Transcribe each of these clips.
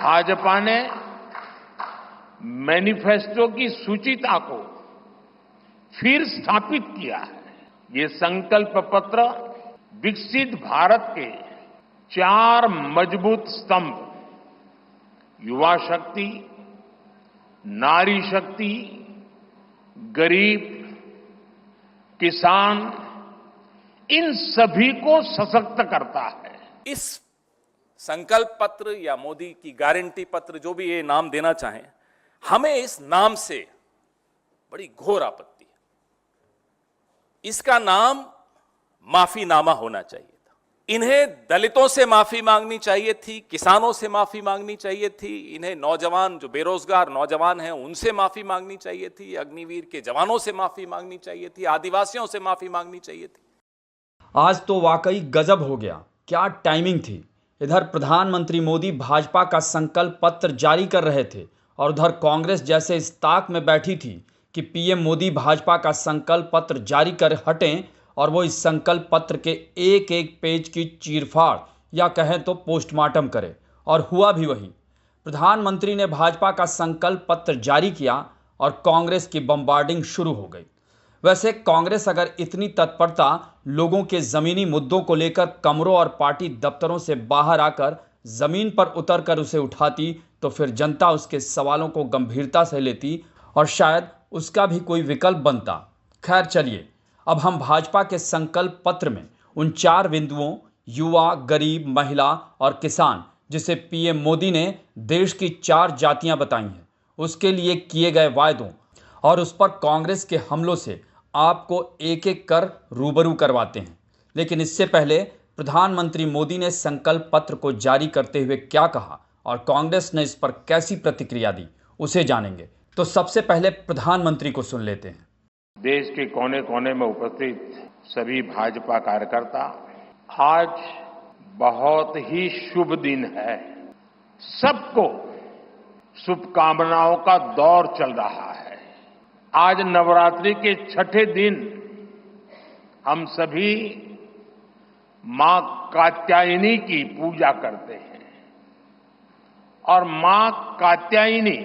भाजपा ने मैनिफेस्टो की सूचिता को फिर स्थापित किया है। ये संकल्प पत्र विकसित भारत के 4 मजबूत स्तंभ युवा शक्ति, नारी शक्ति, गरीब, किसान, इन सभी को सशक्त करता है। इस संकल्प पत्र या मोदी की गारंटी पत्र, जो भी ये नाम देना चाहें, हमें इस नाम से बड़ी घोर आपत्ति है। इसका नाम माफीनामा होना चाहिए था। इन्हें दलितों से माफी मांगनी चाहिए थी, किसानों से माफी मांगनी चाहिए थी, इन्हें नौजवान जो बेरोजगार नौजवान हैं उनसे माफी मांगनी चाहिए थी, अग्निवीर के जवानों से माफी मांगनी चाहिए थी, आदिवासियों से माफी मांगनी चाहिए थी। आज तो वाकई गजब हो गया, क्या टाइमिंग थी। इधर प्रधानमंत्री मोदी भाजपा का संकल्प पत्र जारी कर रहे थे और उधर कांग्रेस जैसे इस ताक में बैठी थी कि पीएम मोदी भाजपा का संकल्प पत्र जारी कर हटें और वो इस संकल्प पत्र के एक एक पेज की चीरफाड़ या कहें तो पोस्टमार्टम करे। और हुआ भी वही। प्रधानमंत्री ने भाजपा का संकल्प पत्र जारी किया और कांग्रेस की बम्बार्डिंग शुरू हो गई। वैसे कांग्रेस अगर इतनी तत्परता लोगों के ज़मीनी मुद्दों को लेकर कमरों और पार्टी दफ्तरों से बाहर आकर ज़मीन पर उतरकर उसे उठाती तो फिर जनता उसके सवालों को गंभीरता से लेती और शायद उसका भी कोई विकल्प बनता। खैर चलिए, अब हम भाजपा के संकल्प पत्र में उन 4 बिंदुओं युवा, गरीब, महिला और किसान, जिसे पीएम मोदी ने देश की 4 जातियां बताई हैं, उसके लिए किए गए वायदों और उस पर कांग्रेस के हमलों से आपको एक एक कर रूबरू करवाते हैं। लेकिन इससे पहले प्रधानमंत्री मोदी ने संकल्प पत्र को जारी करते हुए क्या कहा और कांग्रेस ने इस पर कैसी प्रतिक्रिया दी, उसे जानेंगे। तो सबसे पहले प्रधानमंत्री को सुन लेते हैं। देश के कोने कोने में उपस्थित सभी भाजपा कार्यकर्ता, आज बहुत ही शुभ दिन है। सबको शुभकामनाओं का दौर चल रहा है। आज नवरात्रि के 6ठे दिन हम सभी मां कात्यायनी की पूजा करते हैं और मां कात्यायनी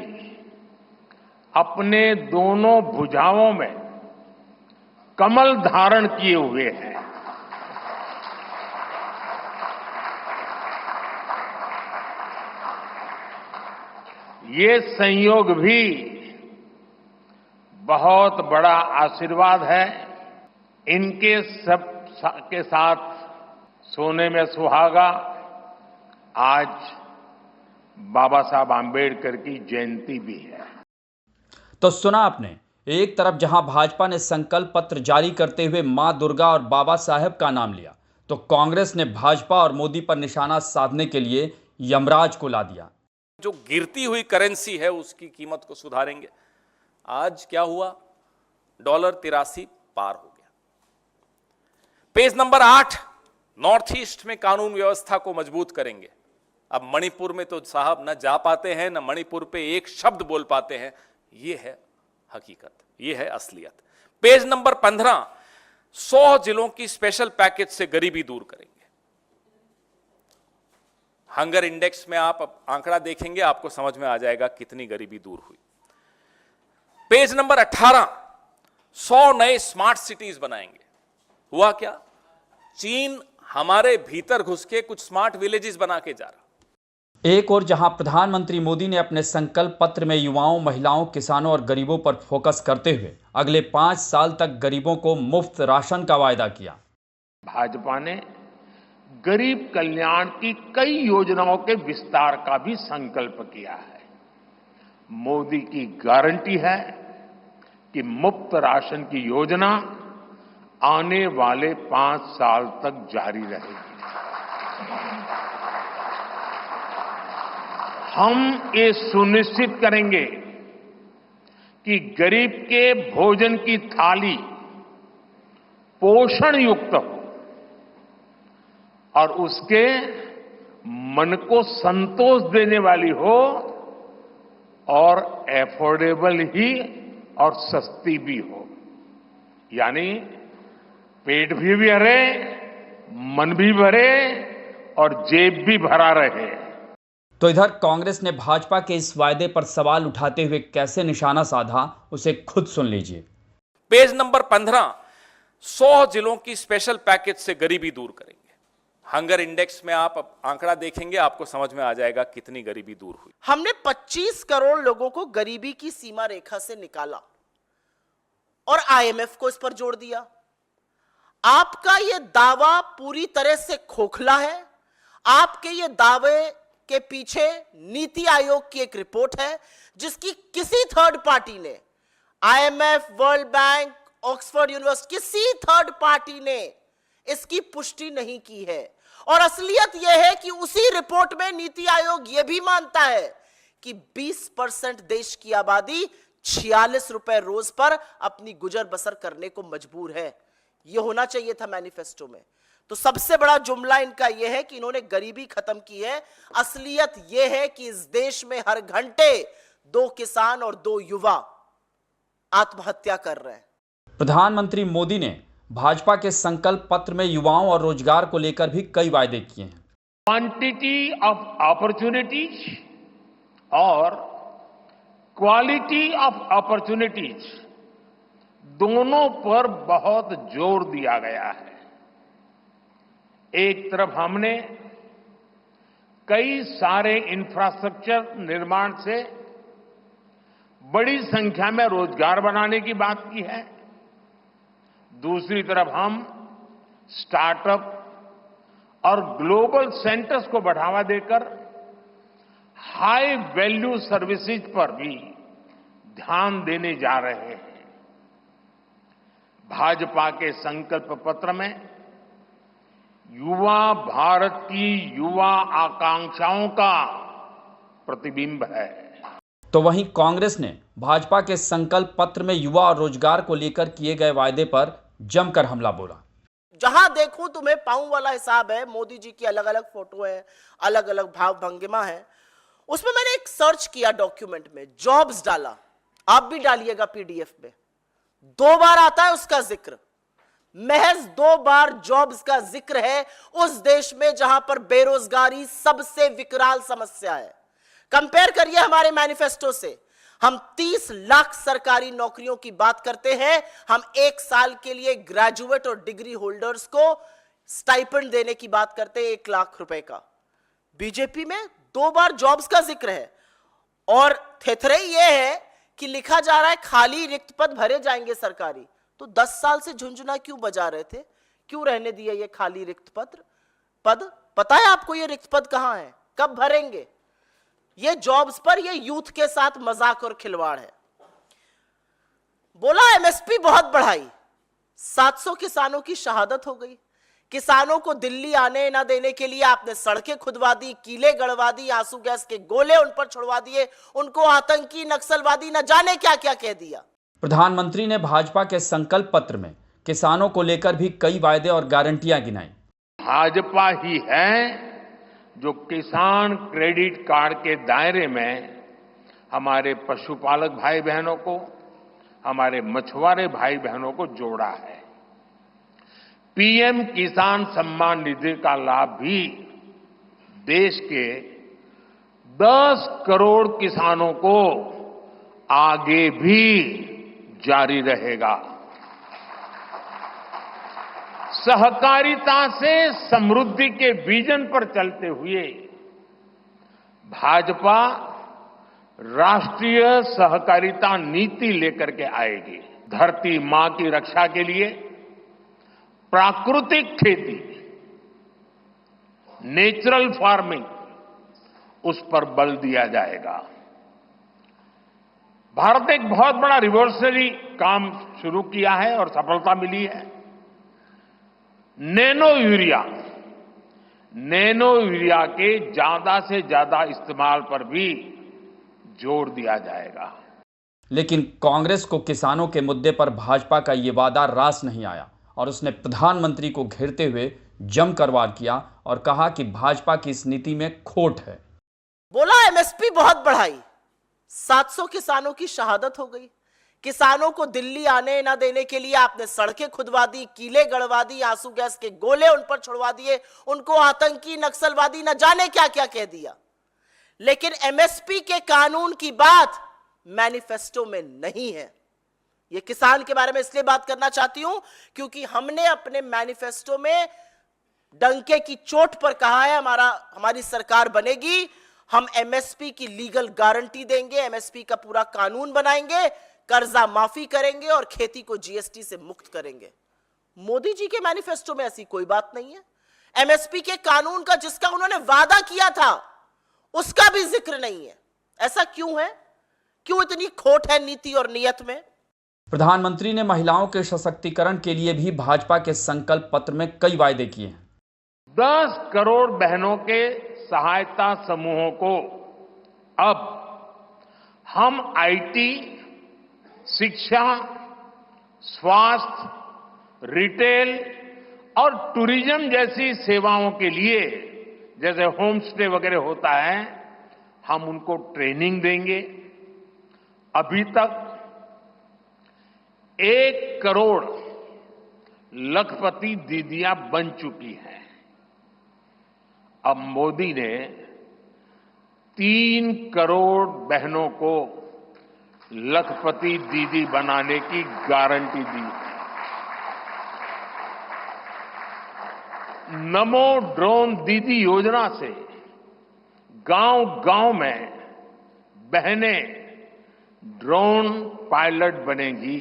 अपने दोनों भुजाओं में कमल धारण किए हुए हैं। ये संयोग भी बहुत बड़ा आशीर्वाद है। इनके सब के साथ सोने में सुहागा। आज बाबा साहब आंबेडकर की जयंती भी है। तो सुना आपने, एक तरफ जहां भाजपा ने संकल्प पत्र जारी करते हुए मां दुर्गा और बाबा साहेब का नाम लिया, तो कांग्रेस ने भाजपा और मोदी पर निशाना साधने के लिए यमराज को ला दिया। जो गिरती हुई करेंसी है उसकी कीमत को सुधारेंगे। आज क्या हुआ? $83 पार हो गया। पेज नंबर 8, नॉर्थ ईस्ट में कानून व्यवस्था को मजबूत करेंगे। अब मणिपुर में तो साहब न जा पाते हैं, न मणिपुर पे एक शब्द बोल पाते हैं। ये है हकीकत, ये है असलियत। पेज नंबर 15, 100 जिलों की स्पेशल पैकेज से गरीबी दूर करेंगे। हंगर इंडेक्स में आप आंकड़ा देखेंगे, आपको समझ में आ जाएगा कितनी गरीबी दूर हुई। पेज नंबर 18, 100 नए स्मार्ट सिटीज बनाएंगे। हुआ क्या? चीन हमारे भीतर घुस के कुछ स्मार्ट विलेजेस बना के जा रहा। एक और जहां प्रधानमंत्री मोदी ने अपने संकल्प पत्र में युवाओं, महिलाओं, किसानों और गरीबों पर फोकस करते हुए अगले 5 साल तक गरीबों को मुफ्त राशन का वायदा किया। भाजपा ने गरीब कल्याण की कई योजनाओं के विस्तार का भी संकल्प किया है। मोदी की गारंटी है कि मुफ्त राशन की योजना आने वाले 5 साल तक जारी रहेगी। हम ये सुनिश्चित करेंगे कि गरीब के भोजन की थाली पोषण युक्त हो और उसके मन को संतोष देने वाली हो और एफोर्डेबल ही और सस्ती भी हो। यानी पेट भी भरे, मन भी भरे और जेब भी भरा रहे। तो इधर कांग्रेस ने भाजपा के इस वायदे पर सवाल उठाते हुए कैसे निशाना साधा, उसे खुद सुन लीजिए। पेज नंबर 15, 100 जिलों की स्पेशल पैकेज से गरीबी दूर करेंगे। हंगर इंडेक्स में आप आंकड़ा देखेंगे, आपको समझ में आ जाएगा कितनी गरीबी दूर हुई। हमने 25 करोड़ लोगों को गरीबी की सीमा रेखा से निकाला और आईएमएफ को इस पर जोड़ दिया। आपका यह दावा पूरी तरह से खोखला है। आपके ये दावे के पीछे नीति आयोग की एक रिपोर्ट है जिसकी किसी थर्ड पार्टी ने, IMF, world bank, Oxford university, किसी थर्ड पार्टी ने इसकी पुष्टि नहीं की है। और असलियत यह है कि उसी रिपोर्ट में नीति आयोग यह भी मानता है कि 20% देश की आबादी 46 रुपए रोज पर अपनी गुजर बसर करने को मजबूर है। यह होना चाहिए था मैनिफेस्टो में। तो सबसे बड़ा जुमला इनका यह है कि इन्होंने गरीबी खत्म की है। असलियत यह है कि इस देश में हर घंटे 2 किसान और 2 युवा आत्महत्या कर रहे हैं। प्रधानमंत्री मोदी ने भाजपा के संकल्प पत्र में युवाओं और रोजगार को लेकर भी कई वायदे किए हैं। क्वांटिटी ऑफ अपॉर्चुनिटीज और क्वालिटी ऑफ अपॉर्चुनिटीज दोनों पर बहुत जोर दिया गया है। एक तरफ हमने कई सारे इंफ्रास्ट्रक्चर निर्माण से बड़ी संख्या में रोजगार बनाने की बात की है। दूसरी तरफ हम स्टार्टअप और ग्लोबल सेंटर्स को बढ़ावा देकर हाई वैल्यू सर्विसेज पर भी ध्यान देने जा रहे हैं। भाजपा के संकल्प पत्र में युवा भारत की युवा आकांक्षाओं का प्रतिबिंब है। तो वहीं कांग्रेस ने भाजपा के संकल्प पत्र में युवा और रोजगार को लेकर किए गए वायदे पर जमकर हमला बोला। जहां देखूं तुम्हें पाऊं वाला हिसाब है। मोदी जी की अलग अलग फोटो है, अलग अलग भाव भंगिमा है। उसमें मैंने एक सर्च किया डॉक्यूमेंट में, जॉब्स डाला। आप भी डालिएगा पीडीएफ में। 2 बार आता है उसका जिक्र। महज 2 बार जॉब्स का जिक्र है उस देश में जहां पर बेरोजगारी सबसे विकराल समस्या है। कंपेयर करिए हमारे मैनिफेस्टो से। हम 30 लाख सरकारी नौकरियों की बात करते हैं। हम 1 साल के लिए ग्रेजुएट और डिग्री होल्डर्स को स्टाइपेंड देने की बात करते हैं 1 लाख रुपए का। बीजेपी में 2 बार जॉब्स का जिक्र है और थेथरे यह है कि लिखा जा रहा है खाली रिक्त पद भरे जाएंगे सरकारी। तो 10 साल से झुंझुना क्यों बजा रहे थे? क्यों रहने दिया ये खाली रिक्त पद? पता है आपको ये रिक्त पद कहां है, कब भरेंगे? ये जॉब्स पर ये यूथ के साथ मजाक और खिलवाड़ है। बोला एमएसपी बहुत बढ़ाई, 700 किसानों की शहादत हो गई। किसानों को दिल्ली आने ना देने के लिए आपने सड़कें खुदवा दी, कीले गड़वा दी, आंसू गैस के गोले उन पर छुड़वा दिए, उनको आतंकी, नक्सलवादी न जाने क्या क्या कह दिया। प्रधानमंत्री ने भाजपा के संकल्प पत्र में किसानों को लेकर भी कई वायदे और गारंटियां गिनाई। भाजपा ही है जो किसान क्रेडिट कार्ड के दायरे में हमारे पशुपालक भाई बहनों को, हमारे मछुआरे भाई बहनों को जोड़ा है। पीएम किसान सम्मान निधि का लाभ भी देश के 10 करोड़ किसानों को आगे भी जारी रहेगा। सहकारिता से समृद्धि के विजन पर चलते हुए भाजपा राष्ट्रीय सहकारिता नीति लेकर के आएगी। धरती मां की रक्षा के लिए प्राकृतिक खेती, नेचुरल फार्मिंग, उस पर बल दिया जाएगा। भारत ने एक बहुत बड़ा रिवॉल्यूशनरी काम शुरू किया है और सफलता मिली है। नैनो यूरिया के ज्यादा से ज्यादा इस्तेमाल पर भी जोर दिया जाएगा। लेकिन कांग्रेस को किसानों के मुद्दे पर भाजपा का ये वादा रास नहीं आया और उसने प्रधानमंत्री को घेरते हुए जमकर वार किया और कहा कि भाजपा की इस नीति में खोट है। बोला एमएसपी बहुत बढ़ाई, 700 किसानों की शहादत हो गई। किसानों को दिल्ली आने ना देने के लिए आपने सड़कें खुदवा दी, कीले गड़वा दी, आंसू गैस के गोले उन पर छुड़वा दिए, उनको आतंकी, नक्सलवादी न जाने क्या क्या कह दिया। लेकिन एमएसपी के कानून की बात मैनिफेस्टो में नहीं है। यह किसान के बारे में इसलिए बात करना चाहती हूं क्योंकि हमने अपने मैनिफेस्टो में डंके की चोट पर कहा है हमारी सरकार बनेगी, हम एमएसपी की लीगल गारंटी देंगे, एमएसपी का पूरा कानून बनाएंगे, कर्जा माफी करेंगे और खेती को जीएसटी से मुक्त करेंगे। मोदी जी के मैनिफेस्टो में ऐसी कोई बात नहीं है। एमएसपी के कानून का जिसका उन्होंने वादा किया था उसका भी जिक्र नहीं है। ऐसा क्यों है? क्यों इतनी खोट है नीति और नियत में? प्रधानमंत्री ने महिलाओं के सशक्तिकरण के लिए भी भाजपा के संकल्प पत्र में कई वायदे किए हैं। 10 करोड़ बहनों के सहायता समूहों को अब हम आईटी, शिक्षा, स्वास्थ्य, रिटेल और टूरिज्म जैसी सेवाओं के लिए, जैसे होम स्टे वगैरह होता है, हम उनको ट्रेनिंग देंगे। अभी तक 1 करोड़ लखपति दीदियां बन चुकी हैं। अब मोदी ने 3 करोड़ बहनों को लखपति दीदी बनाने की गारंटी दी है। नमो ड्रोन दीदी योजना से गांव-गांव में बहनें ड्रोन पायलट बनेंगी।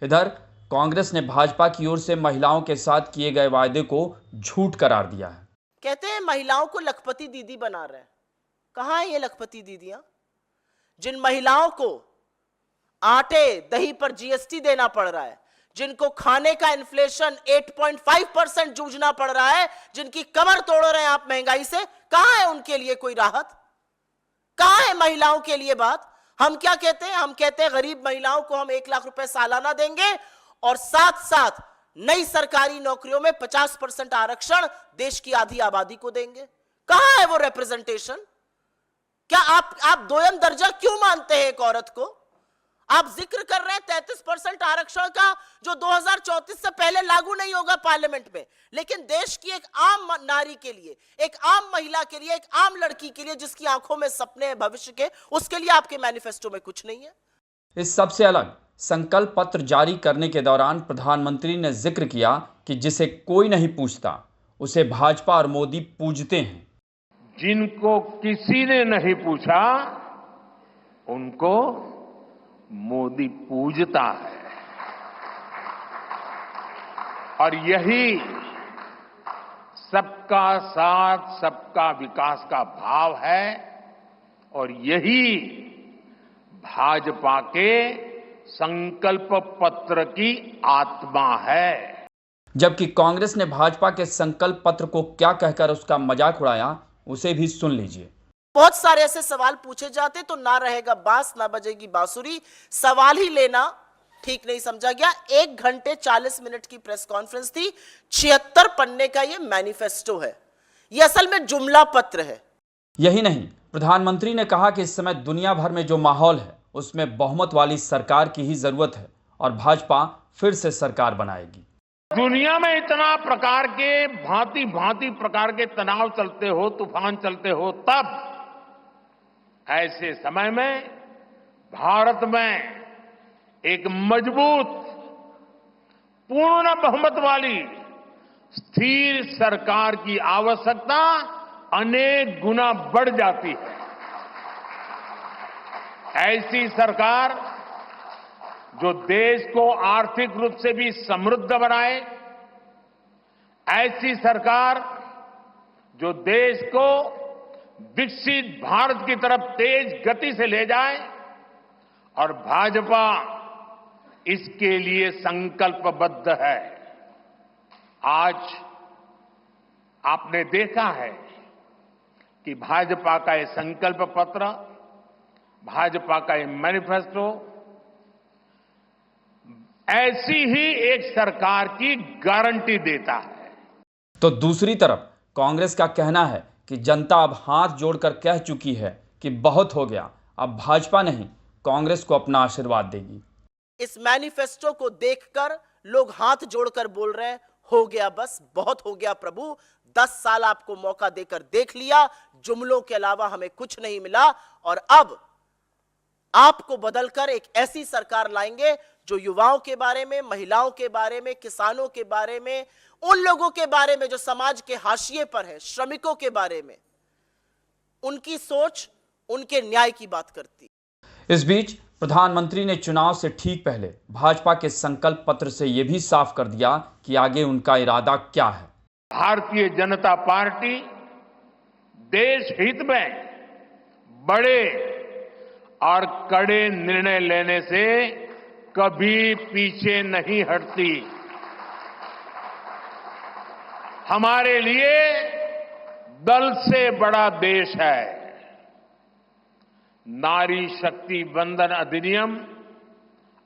इधर कांग्रेस ने भाजपा की ओर से महिलाओं के साथ किए गए वायदे को झूठ करार दिया है। कहते हैं महिलाओं को लखपति दीदी बना रहे हैं। कहां है ये लखपति दीदियां? जिन महिलाओं को आटे दही पर जीएसटी देना पड़ रहा है, जिनको खाने का इन्फ्लेशन 8.5% जूझना पड़ रहा है, जिनकी कमर तोड़ रहे हैं आप महंगाई से, कहां है उनके लिए कोई राहत? कहां है महिलाओं के लिए बात? हम क्या कहते हैं? हम कहते हैं गरीब महिलाओं को हम 1 लाख रुपए सालाना देंगे और साथ साथ नई सरकारी नौकरियों में 50% आरक्षण देश की आधी आबादी को देंगे। कहां है वो रिप्रेजेंटेशन? क्या आप दोयम दर्जा क्यों मानते हैं एक औरत को? आप जिक्र कर रहे हैं 33% आरक्षण का, जो 2034 से पहले लागू नहीं होगा पार्लियामेंट में, लेकिन देश की एक आम नारी के लिए, एक आम महिला के लिए, एक आम लड़की के लिए जिसकी आंखों में सपने हैं भविष्य के, उसके लिए आपके मैनिफेस्टो में कुछ नहीं है। इस सबसे अलग संकल्प पत्र जारी करने के दौरान प्रधानमंत्री ने जिक्र किया कि जिसे कोई नहीं पूछता उसे भाजपा और मोदी पूजते हैं। जिनको किसी ने नहीं पूछा उनको मोदी पूजता है, और यही सबका साथ सबका विकास का भाव है, और यही भाजपा के संकल्प पत्र की आत्मा है। जबकि कांग्रेस ने भाजपा के संकल्प पत्र को क्या कहकर उसका मजाक उड़ाया, उसे भी सुन लीजिए। बहुत सारे ऐसे सवाल पूछे जाते तो ना रहेगा बांस ना बजेगी बांसुरी, सवाल ही लेना ठीक नहीं समझा गया। 1 घंटे 40 मिनट की प्रेस कॉन्फ्रेंस थी, 76 पन्ने का ये मैनिफेस्टो है। ये असल में जुमला पत्र है। यही नहीं, प्रधानमंत्री ने कहा कि इस समय दुनिया भर में जो माहौल है उसमें बहुमत वाली सरकार की ही जरूरत है और भाजपा फिर से सरकार बनाएगी। दुनिया में इतना प्रकार के भांति भांति प्रकार के तनाव चलते हो, तूफान चलते हो, तब ऐसे समय में भारत में एक मजबूत, पूर्ण बहुमत वाली स्थिर सरकार की आवश्यकता अनेक गुना बढ़ जाती है। ऐसी सरकार जो देश को आर्थिक रूप से भी समृद्ध बनाए, ऐसी सरकार जो देश को विकसित भारत की तरफ तेज गति से ले जाए, और भाजपा इसके लिए संकल्पबद्ध है। आज आपने देखा है कि भाजपा का ये संकल्प पत्र, भाजपा का ये मैनिफेस्टो ऐसी ही एक सरकार की गारंटी देता है। तो दूसरी तरफ कांग्रेस का कहना है कि जनता अब हाथ जोड़कर कह चुकी है कि बहुत हो गया, अब भाजपा नहीं कांग्रेस को अपना आशीर्वाद देगी। इस मैनिफेस्टो को देखकर लोग हाथ जोड़कर बोल रहे हैं, हो गया बस, बहुत हो गया प्रभु, 10 साल आपको मौका देकर देख लिया, जुमलों के अलावा हमें कुछ नहीं मिला, और अब आपको बदलकर एक ऐसी सरकार लाएंगे जो युवाओं के बारे में, महिलाओं के बारे में, किसानों के बारे में, उन लोगों के बारे में जो समाज के हाशिए पर हैं, श्रमिकों के बारे में, उनकी सोच, उनके न्याय की बात करती। इस बीच प्रधानमंत्री ने चुनाव से ठीक पहले भाजपा के संकल्प पत्र से यह भी साफ कर दिया कि आगे उनका इरादा क्या है। भारतीय जनता पार्टी देश हित में बड़े और कड़े निर्णय लेने से कभी पीछे नहीं हटती। हमारे लिए दल से बड़ा देश है। नारी शक्ति वंदन अधिनियम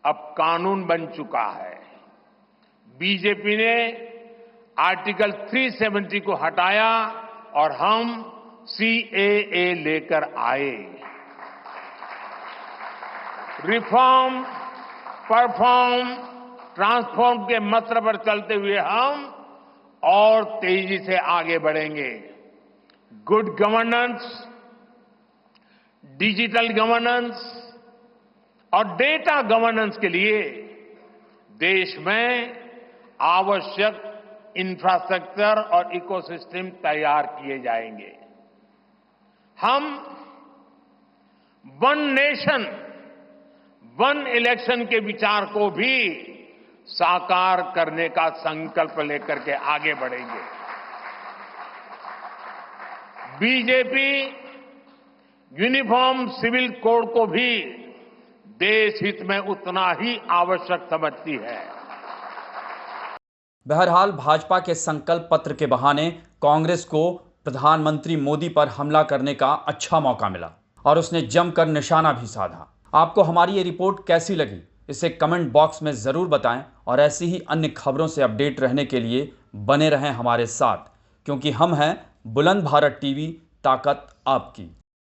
अब कानून बन चुका है। बीजेपी ने आर्टिकल 370 को हटाया और हम सीएए लेकर आए। रिफॉर्म, परफॉर्म, ट्रांसफॉर्म के मंत्र पर चलते हुए हम और तेजी से आगे बढ़ेंगे। गुड गवर्नेंस, डिजिटल गवर्नेंस और डेटा गवर्नेंस के लिए देश में आवश्यक इंफ्रास्ट्रक्चर और इकोसिस्टम तैयार किए जाएंगे। हम वन नेशन, वन इलेक्शन के विचार को भी साकार करने का संकल्प लेकर के आगे बढ़ेंगे। बीजेपी यूनिफॉर्म सिविल कोड को भी देश हित में उतना ही आवश्यक समझती है। बहरहाल भाजपा के संकल्प पत्र के बहाने कांग्रेस को प्रधानमंत्री मोदी पर हमला करने का अच्छा मौका मिला और उसने जमकर निशाना भी साधा। आपको हमारी ये रिपोर्ट कैसी लगी, इसे कमेंट बॉक्स में ज़रूर बताएं और ऐसी ही अन्य खबरों से अपडेट रहने के लिए बने रहें हमारे साथ, क्योंकि हम हैं बुलंद भारत टीवी, ताकत आपकी।